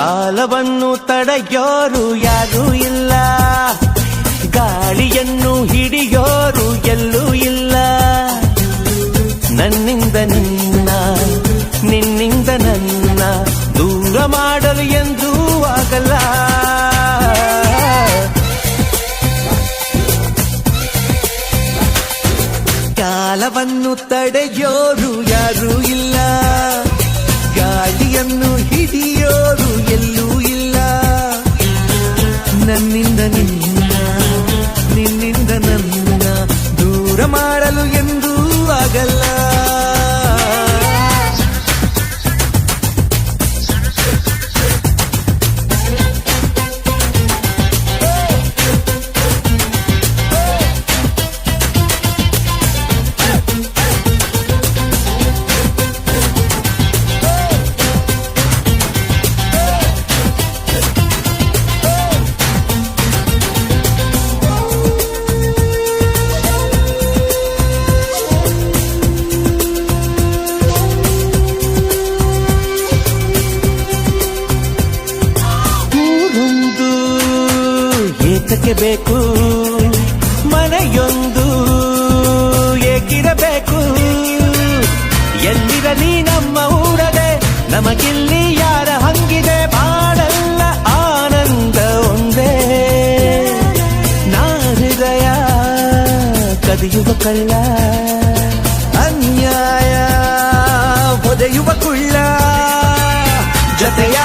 ಕಾಲವನ್ನು ತಡೆಯೋರು ಯಾರೂ ಇಲ್ಲ, ಗಾಳಿಯನ್ನು ಹಿಡಿಯೋರು ಎಲ್ಲೂ ಇಲ್ಲ. ನನ್ನಿಂದ ನಿನ್ನ, ನಿನ್ನಿಂದ ನನ್ನ ದೂರ ಮಾಡಲು ಎಂದೂ ಆಗಲ್ಲ. ಕಾಲವನ್ನು ತಡೆಯೋರು ಯಾರೂ ಇಲ್ಲ, ಗಾಳಿಯನ್ನು ಹಿಡಿಯೋರು ಎಲ್ಲೂ ಇಲ್ಲ. ನನ್ನಿಂದ ನಿನ್ನ, ನಿನ್ನಿಂದ ನನ್ನ ದೂರ ಮಾಡಲು ಎಂದೂ ಆಗಲ್ಲ. ಏತಕ್ಕೆ ಬೇಕು ಮನೆಯೊಂದು ಏಕಿರಬೇಕು, ಎಲ್ಲಿರಲಿ ನಮ್ಮ ಊರದೆ ನಮಗಿಲ್ಲಿ ಯಾರ ಹಂಗಿದೆ. ಬಾಳೆಲ್ಲ ಆನಂದ ಒಂದೇ, ನಾ ಹೃದಯ ಕದಿಯುವ ಕಳ್ಳ, ಅನ್ಯಾಯ ಒದೆಯುವ ಕುಳ್ಳ, ಜೊತೆಯ